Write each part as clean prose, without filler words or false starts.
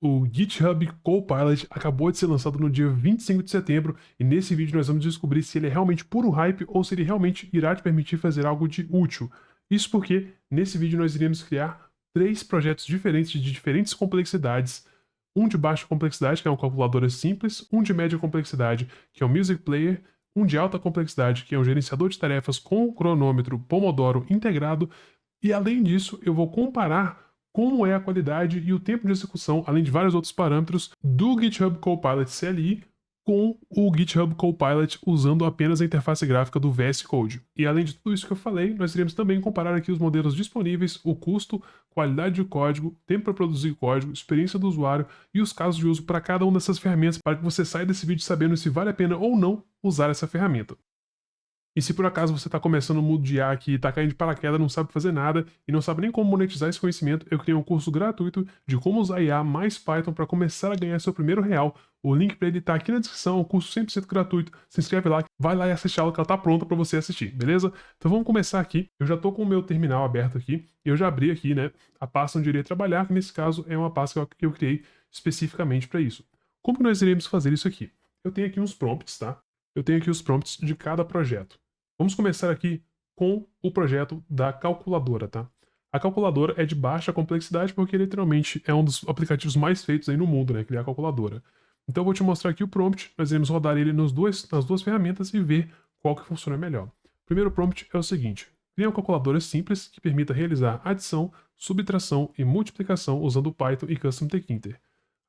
O GitHub Copilot acabou de ser lançado no dia 25 de setembro e nesse vídeo nós vamos descobrir se ele é realmente puro hype ou se ele realmente irá te permitir fazer algo de útil. Isso porque nesse vídeo nós iremos criar 3 projetos diferentes de diferentes complexidades. Um de baixa complexidade, que é uma calculadora simples, um de média complexidade, que é um Music Player, um de alta complexidade, que é um gerenciador de tarefas com cronômetro Pomodoro integrado, e além disso eu vou comparar como é a qualidade e o tempo de execução, além de vários outros parâmetros, do GitHub Copilot CLI com o GitHub Copilot usando apenas a interface gráfica do VS Code. E além de tudo isso que eu falei, nós iremos também comparar aqui os modelos disponíveis, o custo, qualidade de código, tempo para produzir código, experiência do usuário e os casos de uso para cada uma dessas ferramentas, para que você saia desse vídeo sabendo se vale a pena ou não usar essa ferramenta. E se por acaso você está começando no mundo de IA aqui, está caindo de paraquedas, não sabe fazer nada e não sabe nem como monetizar esse conhecimento, eu criei um curso gratuito de como usar IA mais Python para começar a ganhar seu primeiro real. O link para ele está aqui na descrição, é um curso 100% gratuito. Se inscreve lá, vai lá e assiste a aula que ela está pronta para você assistir, beleza? Então vamos começar aqui. Eu já estou com o meu terminal aberto aqui e eu já abri aqui, né, a pasta onde eu irei trabalhar, que nesse caso é uma pasta que eu criei especificamente para isso. Como que nós iremos fazer isso aqui? Eu tenho aqui uns prompts, tá? Eu tenho aqui os prompts de cada projeto. Vamos começar aqui com o projeto da calculadora, tá? A calculadora é de baixa complexidade porque literalmente é um dos aplicativos mais feitos aí no mundo, né? Criar a calculadora. Então eu vou te mostrar aqui o prompt, nós iremos rodar ele nas duas ferramentas e ver qual que funciona melhor. O primeiro prompt é o seguinte: crie uma calculadora simples que permita realizar adição, subtração e multiplicação usando Python e Custom Tkinter.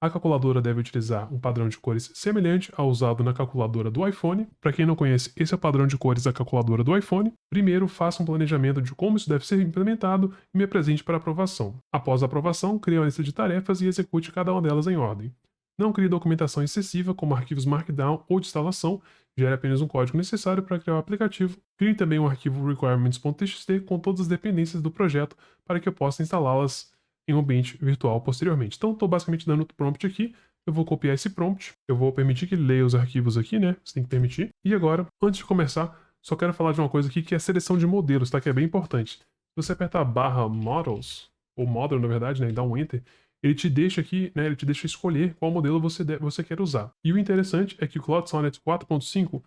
A calculadora deve utilizar um padrão de cores semelhante ao usado na calculadora do iPhone. Para quem não conhece, esse é o padrão de cores da calculadora do iPhone. Primeiro, faça um planejamento de como isso deve ser implementado e me apresente para aprovação. Após a aprovação, crie uma lista de tarefas e execute cada uma delas em ordem. Não crie documentação excessiva, como arquivos Markdown ou de instalação, gere apenas um código necessário para criar o aplicativo. Crie também um arquivo requirements.txt com todas as dependências do projeto para que eu possa instalá-las em um ambiente virtual posteriormente. Então, estou basicamente dando o prompt aqui. Eu vou copiar esse prompt. Eu vou permitir que ele leia os arquivos aqui, né? Você tem que permitir. E agora, antes de começar, só quero falar de uma coisa aqui que é a seleção de modelos, tá? Que é bem importante. Se você apertar barra models, ou model na verdade, né? E dar um enter, ele te deixa aqui, né? Ele te deixa escolher qual modelo você quer usar. E o interessante é que o Claude Sonnet 4.5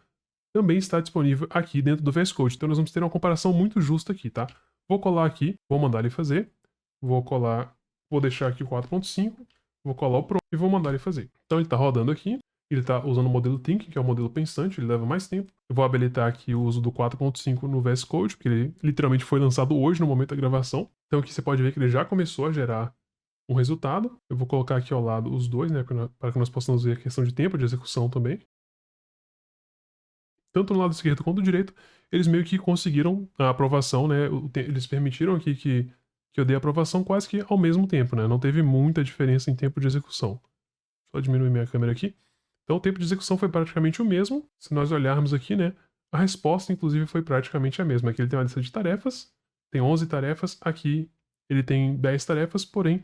também está disponível aqui dentro do VS Code. Então nós vamos ter uma comparação muito justa aqui, tá? Vou colar aqui, vou mandar ele fazer. Vou colar, vou deixar aqui o 4.5, vou colar o prompt e vou mandar ele fazer. Então ele está rodando aqui, ele está usando o modelo Thinking, que é o modelo pensante, ele leva mais tempo. Eu vou habilitar aqui o uso do 4.5 no VS Code, porque ele literalmente foi lançado hoje no momento da gravação. Então aqui você pode ver que ele já começou a gerar um resultado. Eu vou colocar aqui ao lado os dois, né, para que nós possamos ver a questão de tempo de execução também. Tanto no lado esquerdo quanto do direito, eles meio que conseguiram a aprovação, né? Eles permitiram aqui que eu dei a aprovação quase que ao mesmo tempo, né? Não teve muita diferença em tempo de execução. Só diminuir minha câmera aqui. Então o tempo de execução foi praticamente o mesmo. Se nós olharmos aqui, né? A resposta, inclusive, foi praticamente a mesma. Aqui ele tem uma lista de tarefas, tem 11 tarefas, aqui ele tem 10 tarefas, porém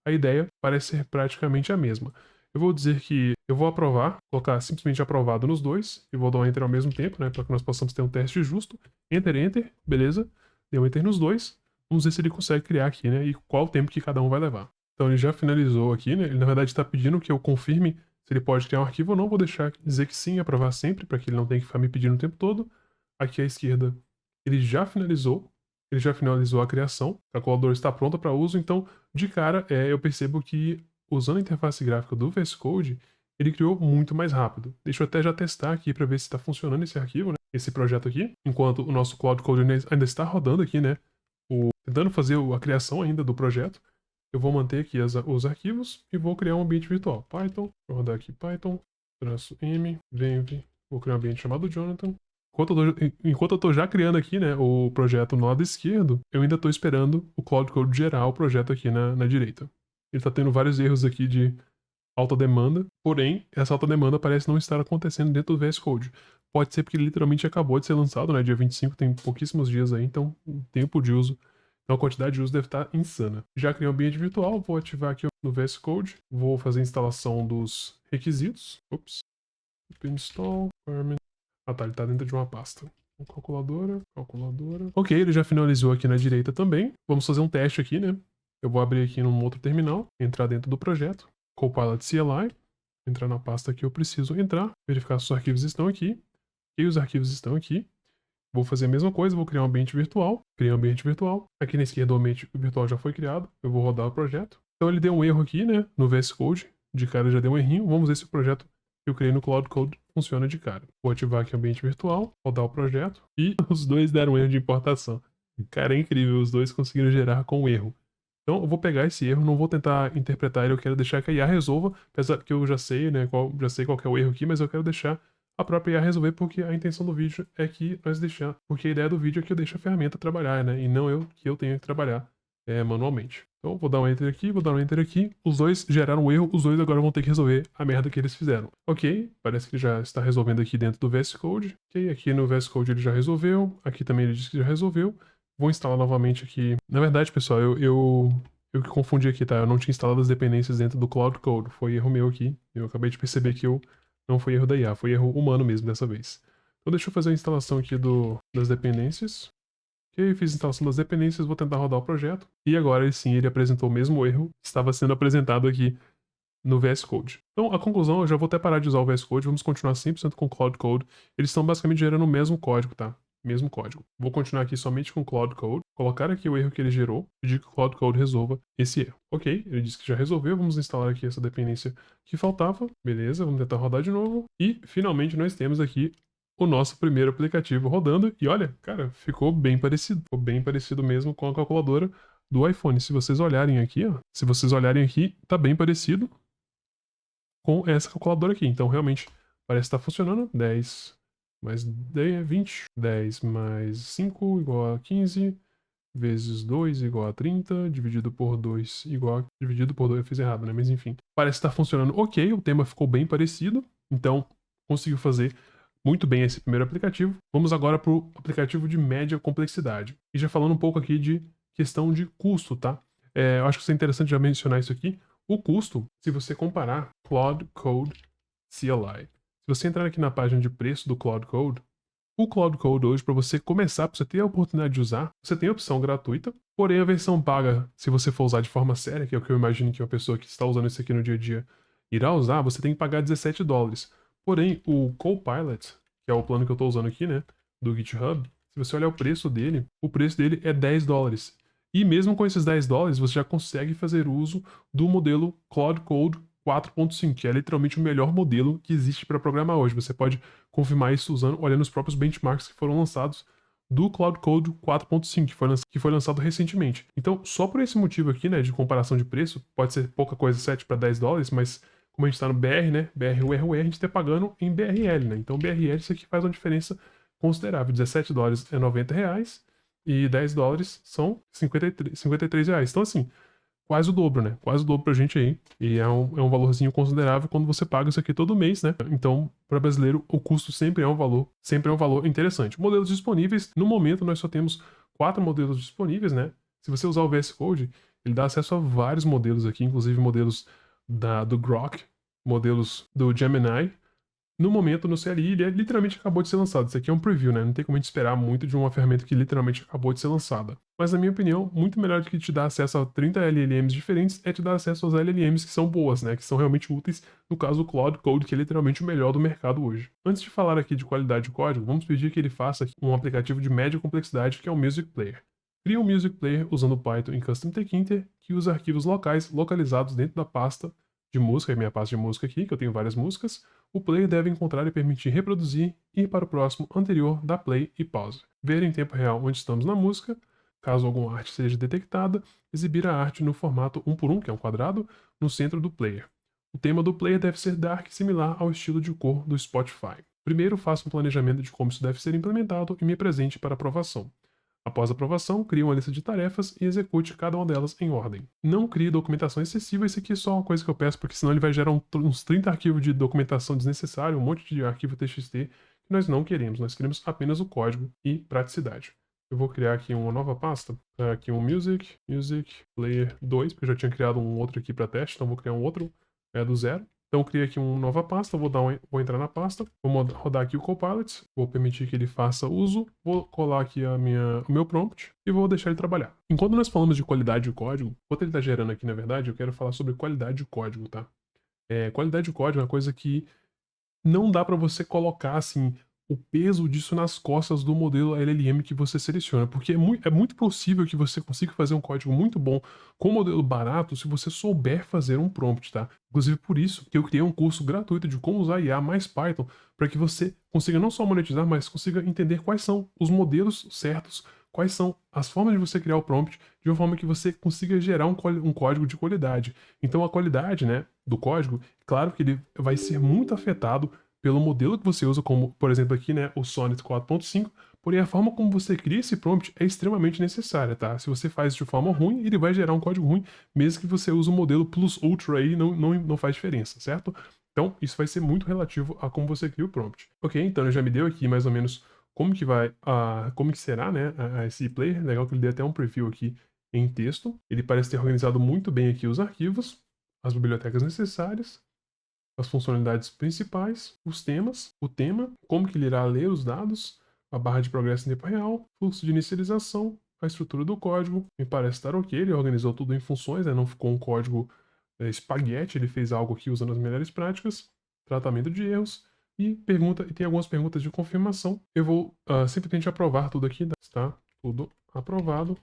a ideia parece ser praticamente a mesma. Eu vou dizer que eu vou aprovar, colocar simplesmente aprovado nos dois, e vou dar um enter ao mesmo tempo, né, para que nós possamos ter um teste justo. Enter, enter, beleza. Deu um enter nos dois. Vamos ver se ele consegue criar aqui, né, e qual o tempo que cada um vai levar. Então ele já finalizou aqui, né, ele na verdade está pedindo que eu confirme se ele pode criar um arquivo ou não. Vou deixar dizer que sim, aprovar sempre, para que ele não tenha que ficar me pedindo o tempo todo. Aqui à esquerda, ele já finalizou a criação, a calculadora está pronta para uso, então de cara eu percebo que usando a interface gráfica do VS Code, ele criou muito mais rápido. Deixa eu até já testar aqui para ver se está funcionando esse arquivo, né? Esse projeto aqui, enquanto o nosso Cloud Code ainda está rodando aqui, né? Tentando fazer a criação ainda do projeto. Eu vou manter aqui os arquivos e vou criar um ambiente virtual. Python, vou rodar aqui Python, -m, venv, vou criar um ambiente chamado Jonathan. Enquanto eu tô já criando aqui, né, o projeto no lado esquerdo, eu ainda tô esperando o Cloud Code gerar o projeto aqui na direita. Ele tá tendo vários erros aqui de alta demanda, porém, essa alta demanda parece não estar acontecendo dentro do VS Code. Pode ser porque ele literalmente acabou de ser lançado, né, dia 25, tem pouquíssimos dias aí, então o tempo de uso, então a quantidade de uso deve estar insana. Já criei um ambiente virtual, vou ativar aqui no VS Code, vou fazer a instalação dos requisitos. Ops. Install, requirement. Ah tá, ele tá dentro de uma pasta. Calculadora. Ok, ele já finalizou aqui na direita também. Vamos fazer um teste aqui, né? Eu vou abrir aqui num outro terminal, entrar dentro do projeto. Copilot CLI, entrar na pasta que eu preciso entrar, verificar se os arquivos estão aqui, e os arquivos estão aqui. Vou fazer a mesma coisa, vou criar um ambiente virtual, criar um ambiente virtual. Aqui na esquerda o ambiente virtual já foi criado, eu vou rodar o projeto. Então ele deu um erro aqui, né, no VS Code, de cara já deu um errinho. Vamos ver se o projeto que eu criei no Cloud Code funciona de cara. Vou ativar aqui o ambiente virtual, rodar o projeto, e os dois deram um erro de importação. Cara, é incrível, os dois conseguiram gerar com erro. Então eu vou pegar esse erro, não vou tentar interpretar ele, eu quero deixar que a IA resolva, apesar que eu já sei, né, já sei qual que é o erro aqui, mas eu quero deixar a própria IA resolver, porque a intenção do vídeo é que nós deixamos, porque a ideia do vídeo é que eu deixe a ferramenta trabalhar, né, e não eu tenho que trabalhar manualmente. Então vou dar um enter aqui, vou dar um enter aqui, os dois geraram um erro, os dois agora vão ter que resolver a merda que eles fizeram. Ok, parece que ele já está resolvendo aqui dentro do VS Code, ok, aqui no VS Code ele já resolveu, aqui também ele disse que já resolveu. Vou instalar novamente aqui. Na verdade, pessoal, eu que confundi aqui, tá? Eu não tinha instalado as dependências dentro do Cloud Code. Foi erro meu aqui. Eu acabei de perceber que não foi erro da IA, foi erro humano mesmo dessa vez. Então deixa eu fazer a instalação aqui das dependências. Ok, fiz a instalação das dependências, vou tentar rodar o projeto. E agora sim, ele apresentou o mesmo erro que estava sendo apresentado aqui no VS Code. Então, a conclusão, eu já vou até parar de usar o VS Code, vamos continuar 100% com o Cloud Code. Eles estão basicamente gerando o mesmo código, tá? Mesmo código. Vou continuar aqui somente com o Cloud Code, colocar aqui o erro que ele gerou, pedir que o Cloud Code resolva esse erro. Ok, ele disse que já resolveu, vamos instalar aqui essa dependência que faltava. Beleza, vamos tentar rodar de novo. E, finalmente, nós temos aqui o nosso primeiro aplicativo rodando. E olha, cara, ficou bem parecido mesmo com a calculadora do iPhone. Se vocês olharem aqui, ó, tá bem parecido com essa calculadora aqui. Então, realmente, parece estar funcionando. 10 mais 10 é 20. 10 mais 5 igual a 15. Vezes 2 igual a 30. Dividido por 2 igual a... Dividido por 2 eu fiz errado, né? Mas enfim. Parece estar funcionando ok. O tema ficou bem parecido. Então, conseguiu fazer muito bem esse primeiro aplicativo. Vamos agora para o aplicativo de média complexidade. E já falando um pouco aqui de questão de custo, tá? Eu acho que isso é interessante já mencionar isso aqui. O custo, se você comparar Cloud Code CLI. Se você entrar aqui na página de preço do Cloud Code, o Cloud Code hoje, para você começar, para você ter a oportunidade de usar, você tem a opção gratuita, porém a versão paga, se você for usar de forma séria, que é o que eu imagino que uma pessoa que está usando isso aqui no dia a dia irá usar, você tem que pagar $17. Porém, o Copilot, que é o plano que eu estou usando aqui, né, do GitHub, se você olhar o preço dele é $10. E mesmo com esses $10, você já consegue fazer uso do modelo Cloud Code 4.5, que é literalmente o melhor modelo que existe para programar hoje. Você pode confirmar isso olhando os próprios benchmarks que foram lançados do Cloud Code 4.5, que foi lançado recentemente. Então, só por esse motivo aqui, né, de comparação de preço, pode ser pouca coisa, 7 para $10, mas como a gente está no BR, né, BR-URUE, a gente está pagando em BRL, né? Então, BRL, isso aqui faz uma diferença considerável. $17 é R$ 90 e $10 são R$ 53. Então, assim, quase o dobro, né? Quase o dobro pra gente aí. E é um valorzinho considerável quando você paga isso aqui todo mês, né? Então, para brasileiro, o custo sempre é um valor interessante. Modelos disponíveis, no momento nós só temos 4 modelos disponíveis, né? Se você usar o VS Code, ele dá acesso a vários modelos aqui, inclusive modelos do Grok, modelos do Gemini. No momento, no CLI, ele literalmente acabou de ser lançado. Isso aqui é um preview, né? Não tem como a gente esperar muito de uma ferramenta que literalmente acabou de ser lançada. Mas, na minha opinião, muito melhor do que te dar acesso a 30 LLMs diferentes é te dar acesso às LLMs que são boas, né? Que são realmente úteis, no caso do Cloud Code, que é literalmente o melhor do mercado hoje. Antes de falar aqui de qualidade de código, vamos pedir que ele faça um aplicativo de média complexidade, que é o Music Player. Cria um Music Player usando Python em Custom Tkinter, que usa arquivos locais localizados dentro da pasta de música, é minha pasta de música aqui, que eu tenho várias músicas. O player deve encontrar e permitir reproduzir e ir para o próximo anterior da play e pausa. Ver em tempo real onde estamos na música, caso alguma arte seja detectada, exibir a arte no formato 1 por 1, que é um quadrado, no centro do player. O tema do player deve ser dark, similar ao estilo de cor do Spotify. Primeiro, faça um planejamento de como isso deve ser implementado e me apresente para aprovação. Após a aprovação, crie uma lista de tarefas e execute cada uma delas em ordem. Não crie documentação excessiva, isso aqui é só uma coisa que eu peço, porque senão ele vai gerar uns 30 arquivos de documentação desnecessária, um monte de arquivo TXT que nós não queremos. Nós queremos apenas o código e praticidade. Eu vou criar aqui uma nova pasta, aqui um Music Player 2, porque eu já tinha criado um outro aqui para teste, então vou criar um outro do zero. Então eu criei aqui uma nova pasta, vou entrar na pasta, vou rodar aqui o Copilot, vou permitir que ele faça uso, vou colar aqui o meu prompt e vou deixar ele trabalhar. Enquanto nós falamos de qualidade de código, enquanto ele está gerando aqui na verdade, eu quero falar sobre qualidade de código, tá? Qualidade de código é uma coisa que não dá para você colocar, assim, o peso disso nas costas do modelo LLM que você seleciona, porque é muito possível que você consiga fazer um código muito bom com um modelo barato se você souber fazer um prompt, tá? Inclusive por isso que eu criei um curso gratuito de como usar IA mais Python para que você consiga não só monetizar, mas consiga entender quais são os modelos certos, quais são as formas de você criar o prompt de uma forma que você consiga gerar um código de qualidade. Então a qualidade, né, do código, claro que ele vai ser muito afetado pelo modelo que você usa, como, por exemplo, aqui, né, o Sonnet 4.5, porém a forma como você cria esse prompt é extremamente necessária, tá? Se você faz de forma ruim, ele vai gerar um código ruim, mesmo que você use o modelo Plus Ultra aí, não faz diferença, certo? Então, isso vai ser muito relativo a como você cria o prompt. Ok, então ele já me deu aqui mais ou menos como que será, né, esse player. Legal que ele deu até um preview aqui em texto. Ele parece ter organizado muito bem aqui os arquivos, as bibliotecas necessárias, as funcionalidades principais, os temas, o tema, como que ele irá ler os dados, a barra de progresso em tempo real, fluxo de inicialização, a estrutura do código. Me parece estar ok, ele organizou tudo em funções, né? Não ficou um código espaguete, ele fez algo aqui usando as melhores práticas, tratamento de erros e tem algumas perguntas de confirmação. Eu vou simplesmente aprovar tudo aqui, tá? Tudo aprovado,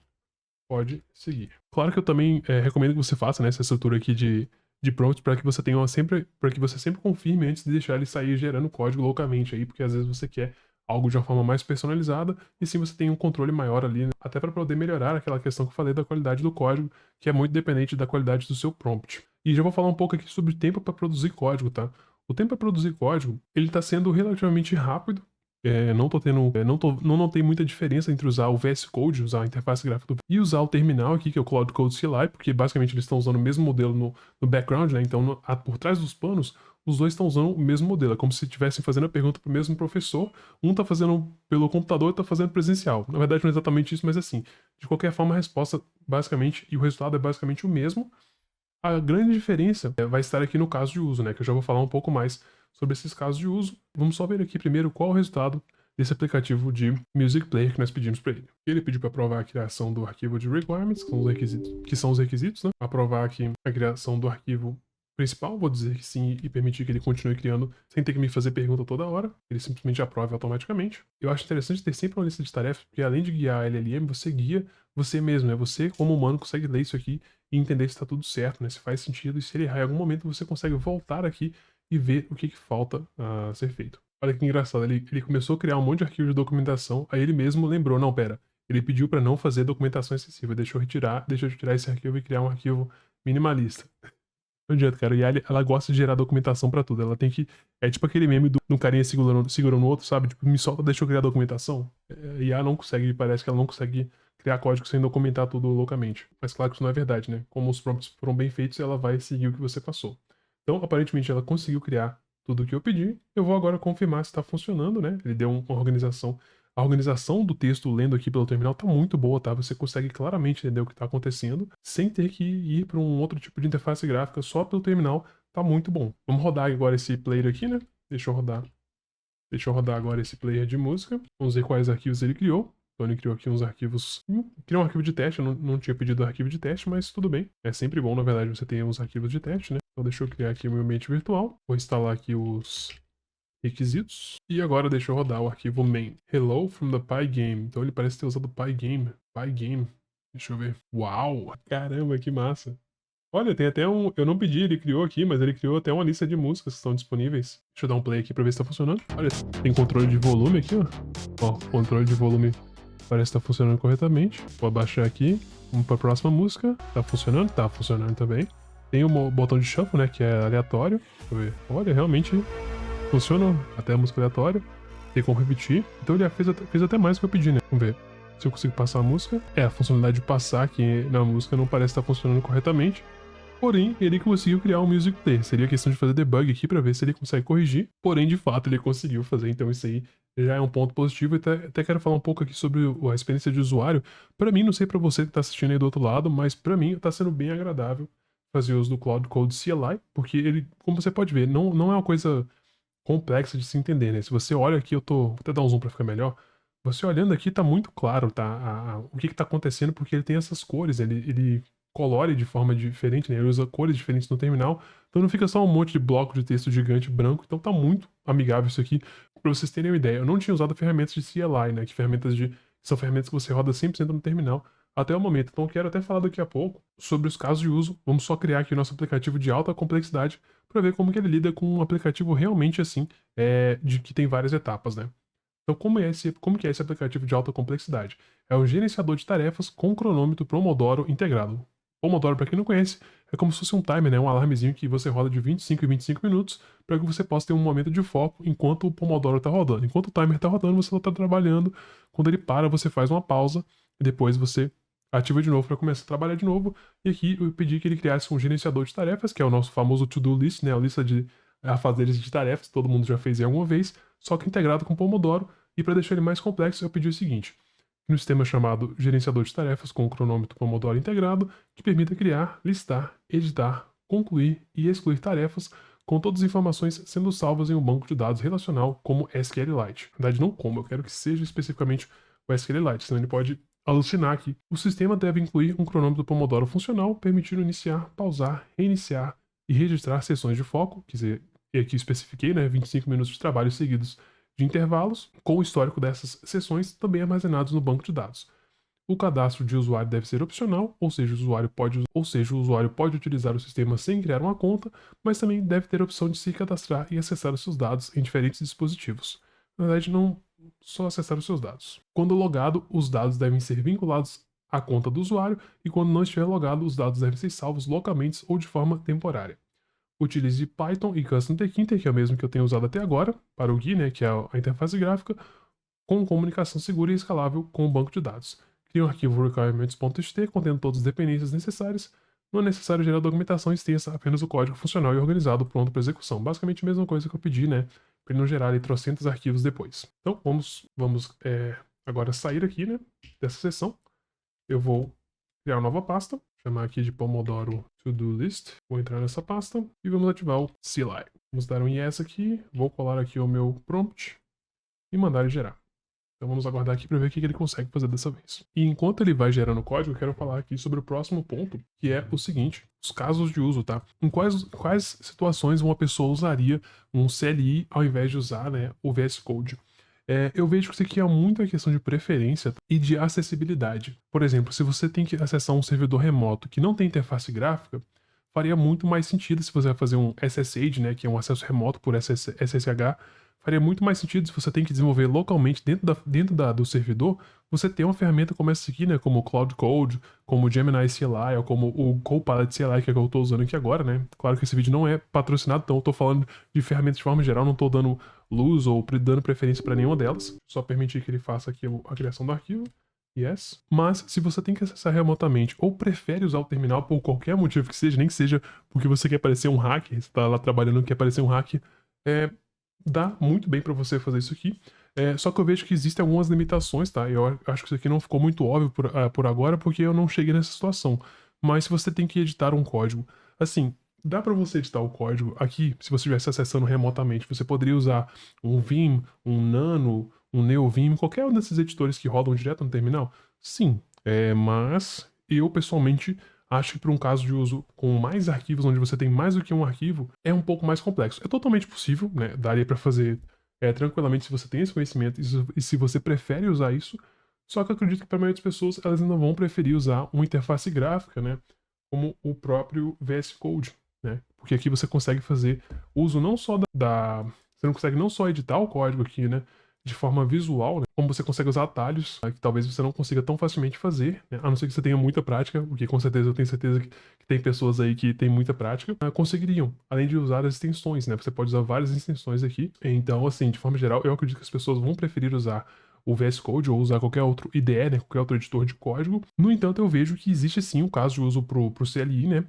pode seguir. Claro que eu também recomendo que você faça, né, essa estrutura aqui de prompt para que você tenha sempre, para que você sempre confirme antes de deixar ele sair gerando código loucamente aí, porque às vezes você quer algo de uma forma mais personalizada e sim você tem um controle maior ali, né, até para poder melhorar aquela questão que eu falei da qualidade do código, que é muito dependente da qualidade do seu prompt. E já vou falar um pouco aqui sobre tempo para produzir código, tá? O tempo para produzir código, ele está sendo relativamente rápido. Não tô tendo, não notei muita diferença entre usar o VS Code, usar a interface gráfica e usar o terminal aqui, que é o Cloud Code CLI, porque basicamente eles estão usando o mesmo modelo no background, né? Então, por trás dos panos, os dois estão usando o mesmo modelo. É como se estivessem fazendo a pergunta para o mesmo professor. Um tá fazendo pelo computador e tá fazendo presencial. Na verdade, não é exatamente isso, mas assim, de qualquer forma, a resposta basicamente e o resultado é basicamente o mesmo. A grande diferença vai estar aqui no caso de uso, né? Que eu já vou falar um pouco mais sobre esses casos de uso. Vamos só ver aqui primeiro qual o resultado desse aplicativo de Music Player que nós pedimos para ele. Ele pediu para aprovar a criação do arquivo de requirements, que são os requisitos, né? Aprovar aqui a criação do arquivo principal, vou dizer que sim e permitir que ele continue criando sem ter que me fazer pergunta toda hora. Ele simplesmente aprova automaticamente. Eu acho interessante ter sempre uma lista de tarefas, porque além de guiar a LLM, você guia você mesmo, né? Você, como humano, consegue ler isso aqui e entender se está tudo certo, né? Se faz sentido e se ele errar em algum momento, você consegue voltar aqui e ver o que falta a ser feito. Olha que engraçado, ele começou a criar um monte de arquivo de documentação, aí ele mesmo lembrou, não, pera, ele pediu para não fazer documentação excessiva, deixou eu tirar esse arquivo e criar um arquivo minimalista. Não adianta, cara. E ela gosta de gerar documentação pra tudo. Ela tem que. É tipo aquele meme do carinha segurando o outro, sabe? Tipo, me solta, deixa eu criar documentação. E a não consegue, parece que ela não consegue criar código sem documentar tudo loucamente. Mas claro que isso não é verdade, né? Como os prompts foram bem feitos, ela vai seguir o que você passou. Então, aparentemente, ela conseguiu criar tudo o que eu pedi. Eu vou agora confirmar se está funcionando, né? Ele deu uma organização. A organização do texto lendo aqui pelo terminal tá muito boa, tá? Você consegue claramente entender o que está acontecendo sem ter que ir para um outro tipo de interface gráfica só pelo terminal. Tá muito bom. Vamos rodar agora esse player aqui, né? Deixa eu rodar. Deixa eu rodar agora esse player de música. Vamos ver quais arquivos ele criou. Então ele criou aqui uns arquivos. Criou um arquivo de teste, eu não tinha pedido arquivo de teste, mas tudo bem. É sempre bom, na verdade, você ter uns arquivos de teste, né? Então deixa eu criar aqui o meu ambiente virtual. Vou instalar aqui os requisitos. E agora deixa eu rodar o arquivo main. Hello from the Pygame. Então ele parece ter usado Pygame. Pygame. Deixa eu ver. Uau! Caramba, que massa. Olha, tem até um. Eu não pedi, ele criou aqui, mas ele criou até uma lista de músicas que estão disponíveis. Deixa eu dar um play aqui pra ver se tá funcionando. Olha, tem controle de volume aqui, ó. Ó, controle de volume parece que tá funcionando corretamente. Vou abaixar aqui. Vamos pra próxima música. Tá funcionando? Tá funcionando também. Tem o botão de shuffle, né? Que é aleatório. Deixa eu ver. Olha, realmente funcionou. Até a música aleatória. Tem como repetir. Então ele fez até mais do que eu pedi, né? Vamos ver se eu consigo passar a música. A funcionalidade de passar aqui na música não parece estar funcionando corretamente. Porém, ele conseguiu criar um music player. Seria questão de fazer debug aqui para ver se ele consegue corrigir. Porém, de fato, ele conseguiu fazer. Então, isso aí já é um ponto positivo. E até quero falar um pouco aqui sobre a experiência de usuário. Para mim, não sei para você que está assistindo aí do outro lado, mas para mim está sendo bem agradável fazer uso do Cloud Code CLI, porque ele, como você pode ver, não é uma coisa complexa de se entender, né? Se você olha aqui, vou até dar um zoom para ficar melhor. Você olhando aqui tá muito claro, tá? O que tá acontecendo, porque ele tem essas cores, ele colore de forma diferente, né? Ele usa cores diferentes no terminal, então não fica só um monte de bloco de texto gigante branco. Então tá muito amigável isso aqui. Para vocês terem uma ideia, eu não tinha usado ferramentas de CLI, né? Que são ferramentas que você roda 100% no terminal até o momento. Então eu quero até falar daqui a pouco sobre os casos de uso. Vamos só criar aqui o nosso aplicativo de alta complexidade para ver como que ele lida com um aplicativo realmente assim, de que tem várias etapas, né? Então, como que é esse aplicativo de alta complexidade? É um gerenciador de tarefas com cronômetro Pomodoro integrado. Pomodoro, para quem não conhece, é como se fosse um timer, né? Um alarmezinho que você roda de 25 em 25 minutos para que você possa ter um momento de foco enquanto o Pomodoro está rodando. Enquanto o timer está rodando, você está trabalhando. Quando ele para, você faz uma pausa e depois você ativa de novo para começar a trabalhar de novo. E aqui eu pedi que ele criasse um gerenciador de tarefas, que é o nosso famoso to-do list, né? A lista de afazeres de tarefas, todo mundo já fez em alguma vez, só que integrado com Pomodoro. E para deixar ele mais complexo, eu pedi o seguinte: no sistema chamado gerenciador de tarefas com o cronômetro Pomodoro integrado, que permita criar, listar, editar, concluir e excluir tarefas com todas as informações sendo salvas em um banco de dados relacional como SQLite. Na verdade, não como, eu quero que seja especificamente o SQLite, senão ele pode alucinar aqui. O sistema deve incluir um cronômetro Pomodoro funcional, permitindo iniciar, pausar, reiniciar e registrar sessões de foco, quer dizer, e aqui especifiquei, né, 25 minutos de trabalho seguidos de intervalos, com o histórico dessas sessões também armazenados no banco de dados. O cadastro de usuário deve ser opcional, ou seja, o usuário pode utilizar o sistema sem criar uma conta, mas também deve ter a opção de se cadastrar e acessar os seus dados em diferentes dispositivos. Na verdade, não só acessar os seus dados. Quando logado, os dados devem ser vinculados à conta do usuário, e quando não estiver logado, os dados devem ser salvos localmente ou de forma temporária. Utilize Python e Custom Tkinter, que é o mesmo que eu tenho usado até agora, para o GUI, né, que é a interface gráfica, com comunicação segura e escalável com o banco de dados. Crie um arquivo requirements.txt contendo todas as dependências necessárias. Não é necessário gerar documentação extensa, apenas o código funcional e organizado pronto para execução. Basicamente a mesma coisa que eu pedi, né, para ele não gerar ali trocentos arquivos depois. Então vamos agora sair aqui, né, dessa sessão. Eu vou criar uma nova pasta, chamar aqui de Pomodoro To-Do List. Vou entrar nessa pasta e vamos ativar o CLI. Vamos dar um yes aqui, vou colar aqui o meu prompt e mandar ele gerar. Então vamos aguardar aqui para ver o que ele consegue fazer dessa vez. E enquanto ele vai gerando o código, eu quero falar aqui sobre o próximo ponto, que é o seguinte: os casos de uso, tá? Em quais situações uma pessoa usaria um CLI ao invés de usar, né, o VS Code? Eu vejo que isso aqui é muita questão de preferência e de acessibilidade. Por exemplo, se você tem que acessar um servidor remoto que não tem interface gráfica, faria muito mais sentido se você vai fazer um SSH, né, que é um acesso remoto por SSH, faria muito mais sentido se você tem que desenvolver localmente dentro do servidor, você ter uma ferramenta como essa aqui, né, como o Cloud Code, como o Gemini CLI, ou como o Copilot CLI, que é o que eu estou usando aqui agora, né. Claro que esse vídeo não é patrocinado, então eu estou falando de ferramentas de forma geral, não estou dando luz ou dando preferência para nenhuma delas, só permitir que ele faça aqui a criação do arquivo. Yes. Mas se você tem que acessar remotamente ou prefere usar o terminal por qualquer motivo que seja, nem que seja porque você quer parecer um hacker, você está lá trabalhando e quer parecer um hacker, dá muito bem para você fazer isso aqui. Só que eu vejo que existem algumas limitações, tá? Eu acho que isso aqui não ficou muito óbvio por agora porque eu não cheguei nessa situação. Mas se você tem que editar um código, assim, dá para você editar o código aqui, se você estivesse acessando remotamente, você poderia usar um Vim, um Nano, um NeoVim, qualquer um desses editores que rodam direto no terminal? Sim, mas eu pessoalmente acho que para um caso de uso com mais arquivos, onde você tem mais do que um arquivo, é um pouco mais complexo. É totalmente possível, né? Daria para fazer tranquilamente se você tem esse conhecimento e se você prefere usar isso. Só que eu acredito que para a maioria das pessoas, elas ainda vão preferir usar uma interface gráfica, né? Como o próprio VS Code, né? Porque aqui você consegue fazer uso não só você não consegue não só editar o código aqui, né? De forma visual, né? Como você consegue usar atalhos, né, que talvez você não consiga tão facilmente fazer, né? A não ser que você tenha muita prática, porque com certeza eu tenho certeza que tem pessoas aí que têm muita prática, conseguiriam, além de usar as extensões, né? Você pode usar várias extensões aqui. Então, assim, de forma geral, eu acredito que as pessoas vão preferir usar o VS Code ou usar qualquer outro IDE, né? Qualquer outro editor de código. No entanto, eu vejo que existe sim o caso de uso pro CLI, né?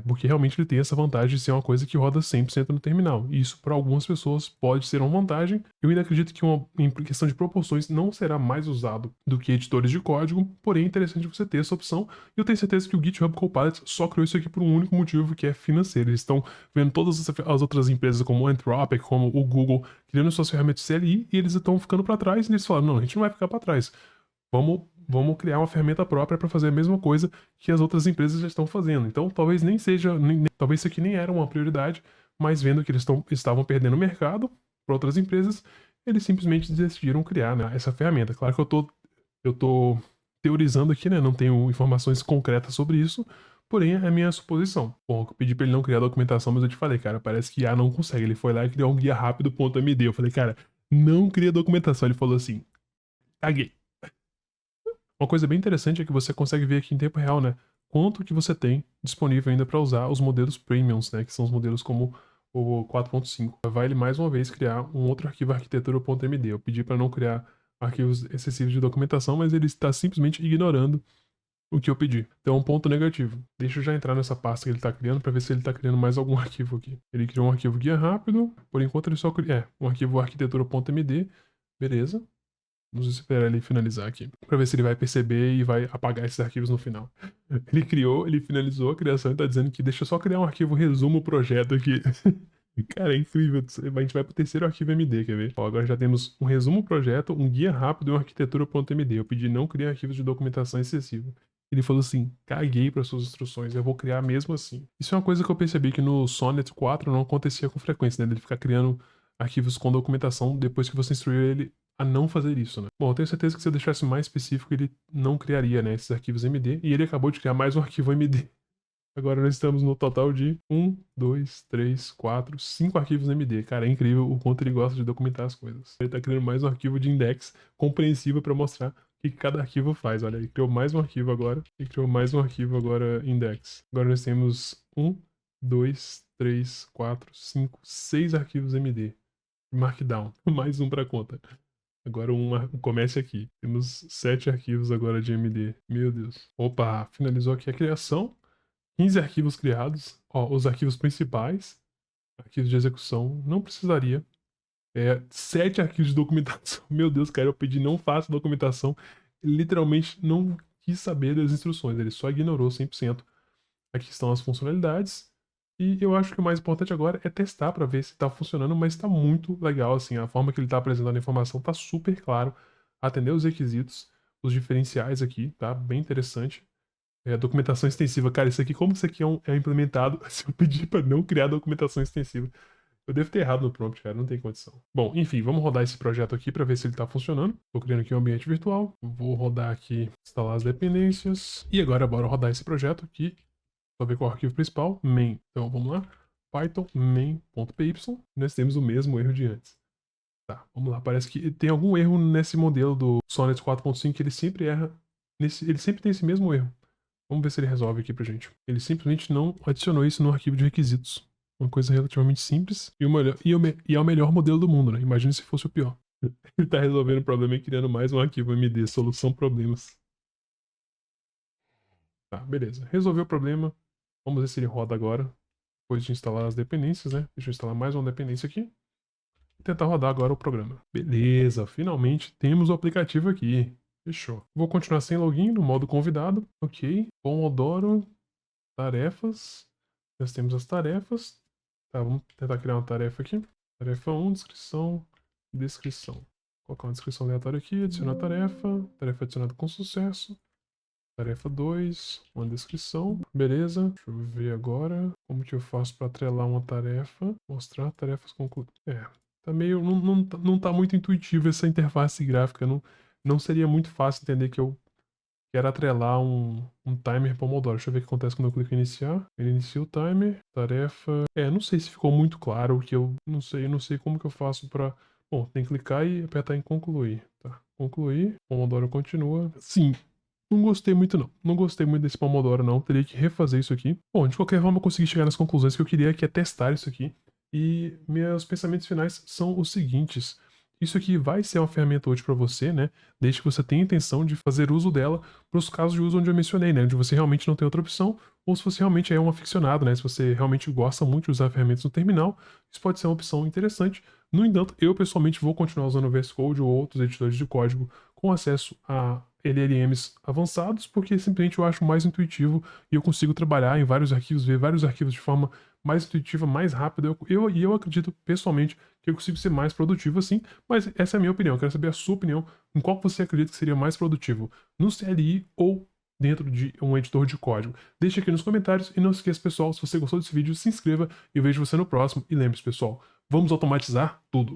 Porque realmente ele tem essa vantagem de ser uma coisa que roda 100% no terminal. E isso, para algumas pessoas, pode ser uma vantagem. Eu ainda acredito que, em questão de proporções, não será mais usado do que editores de código, porém é interessante você ter essa opção. E eu tenho certeza que o GitHub Copilot só criou isso aqui por um único motivo, que é financeiro. Eles estão vendo todas as outras empresas, como o Anthropic, como o Google, criando suas ferramentas CLI, e eles estão ficando para trás, e eles falaram, não, a gente não vai ficar para trás. Vamos vamos criar uma ferramenta própria para fazer a mesma coisa que as outras empresas já estão fazendo. Então, talvez nem seja, talvez isso aqui nem era uma prioridade, mas vendo que eles estavam perdendo o mercado para outras empresas, eles simplesmente decidiram criar, né, essa ferramenta. Claro que eu tô teorizando aqui, né? Não tenho informações concretas sobre isso, porém é a minha suposição. Bom, eu pedi pra ele não criar documentação, mas eu te falei, cara, parece que IA não consegue. Ele foi lá e criou um guia rápido.md. Eu falei, cara, não cria documentação. Ele falou assim, caguei. Uma coisa bem interessante é que você consegue ver aqui em tempo real, né? Quanto que você tem disponível ainda para usar os modelos premiums, né? Que são os modelos como o 4.5. Vai ele mais uma vez criar um outro arquivo arquitetura.md. Eu pedi para não criar arquivos excessivos de documentação, mas ele está simplesmente ignorando o que eu pedi. Então é um ponto negativo. Deixa eu já entrar nessa pasta que ele está criando para ver se ele está criando mais algum arquivo aqui. Ele criou um arquivo guia rápido, por enquanto ele só cria um arquivo arquitetura.md. Beleza. Vamos esperar ele finalizar aqui, para ver se ele vai perceber e vai apagar esses arquivos no final. Ele finalizou a criação e tá dizendo que deixa eu só criar um arquivo resumo projeto aqui. Cara, é incrível. A gente vai pro terceiro arquivo MD, quer ver? Ó, agora já temos um resumo projeto, um guia rápido e uma arquitetura.md. Eu pedi não criar arquivos de documentação excessiva. Ele falou assim, caguei para suas instruções, eu vou criar mesmo assim. Isso é uma coisa que eu percebi que no Sonnet 4 não acontecia com frequência, né? Ele ficar criando arquivos com documentação depois que você instruiu ele a não fazer isso, né? Bom, eu tenho certeza que se eu deixasse mais específico, ele não criaria, né, esses arquivos MD, e ele acabou de criar mais um arquivo MD. Agora nós estamos no total de 1, 2, 3, 4, 5 arquivos MD. Cara, é incrível o quanto ele gosta de documentar as coisas. Ele tá criando mais um arquivo de index compreensível para mostrar o que cada arquivo faz. Olha, ele criou mais um arquivo agora, e criou mais um arquivo agora index. Agora nós temos 1, 2, 3, 4, 5, 6 arquivos MD. Markdown. Mais um para conta. Agora comece aqui. Temos 7 arquivos agora de MD. Meu Deus. Opa, finalizou aqui a criação. 15 arquivos criados. Ó, os arquivos principais. Arquivos de execução. Não precisaria. 7 arquivos de documentação. Meu Deus, cara, eu pedi não faça documentação. Ele literalmente não quis saber das instruções. Ele só ignorou 100%. Aqui estão as funcionalidades. E eu acho que o mais importante agora é testar para ver se está funcionando, mas está muito legal, assim, a forma que ele está apresentando a informação está super claro, atendeu os requisitos, os diferenciais aqui, tá bem interessante. Documentação extensiva, cara, isso aqui, como isso aqui é implementado, se eu pedir para não criar documentação extensiva, eu devo ter errado no prompt, cara, não tem condição. Bom, enfim, vamos rodar esse projeto aqui para ver se ele está funcionando. Estou criando aqui um ambiente virtual, vou rodar aqui, instalar as dependências, e agora bora rodar esse projeto aqui. Só ver qual é o arquivo principal, main. Então vamos lá, python main.py, nós temos o mesmo erro de antes. Tá, vamos lá, parece que tem algum erro nesse modelo do Sonnet 4.5 que ele sempre erra, ele sempre tem esse mesmo erro. Vamos ver se ele resolve aqui pra gente. Ele simplesmente não adicionou isso no arquivo de requisitos. Uma coisa relativamente simples e é o melhor modelo do mundo, né? Imagina se fosse o pior. Ele tá resolvendo o problema e criando mais um arquivo MD, solução problemas. Tá, beleza. Resolveu o problema. Vamos ver se ele roda agora, depois de instalar as dependências, né? Deixa eu instalar mais uma dependência aqui. E tentar rodar agora o programa. Beleza, finalmente temos o aplicativo aqui. Fechou. Vou continuar sem login, no modo convidado. Ok. Pomodoro. Tarefas. Nós temos as tarefas. Tá, vamos tentar criar uma tarefa aqui. Tarefa 1, descrição. Descrição. Vou colocar uma descrição aleatória aqui. Adicionar tarefa. Tarefa adicionada com sucesso. Tarefa 2, uma descrição, beleza. Deixa eu ver agora como que eu faço para atrelar uma tarefa. Mostrar tarefas concluídas. Tá meio, não tá muito intuitivo essa interface gráfica. Não seria muito fácil entender que eu quero atrelar um timer Pomodoro. Deixa eu ver o que acontece quando eu clico em iniciar. Ele inicia o timer, tarefa... não sei se ficou muito claro o que eu não sei como que eu faço para... Bom, tem que clicar e apertar em concluir. Tá, concluir, Pomodoro continua. Sim. Não gostei muito não. Não gostei muito desse Pomodoro não. Teria que refazer isso aqui. Bom, de qualquer forma eu consegui chegar nas conclusões que eu queria, que é testar isso aqui. E meus pensamentos finais são os seguintes. Isso aqui vai ser uma ferramenta útil para você, né? Desde que você tenha intenção de fazer uso dela para os casos de uso onde eu mencionei, né? Onde você realmente não tem outra opção, ou se você realmente é um aficionado, né? Se você realmente gosta muito de usar ferramentas no terminal, isso pode ser uma opção interessante. No entanto, eu pessoalmente vou continuar usando o VS Code ou outros editores de código com acesso a LLMs avançados, porque simplesmente eu acho mais intuitivo e eu consigo trabalhar em vários arquivos, ver vários arquivos de forma mais intuitiva, mais rápida. Eu acredito pessoalmente que eu consigo ser mais produtivo assim, mas essa é a minha opinião. Eu quero saber a sua opinião, em qual você acredita que seria mais produtivo, no CLI ou dentro de um editor de código. Deixa aqui nos comentários e não se esqueça, pessoal, se você gostou desse vídeo, se inscreva e eu vejo você no próximo. E lembre-se, pessoal, vamos automatizar tudo.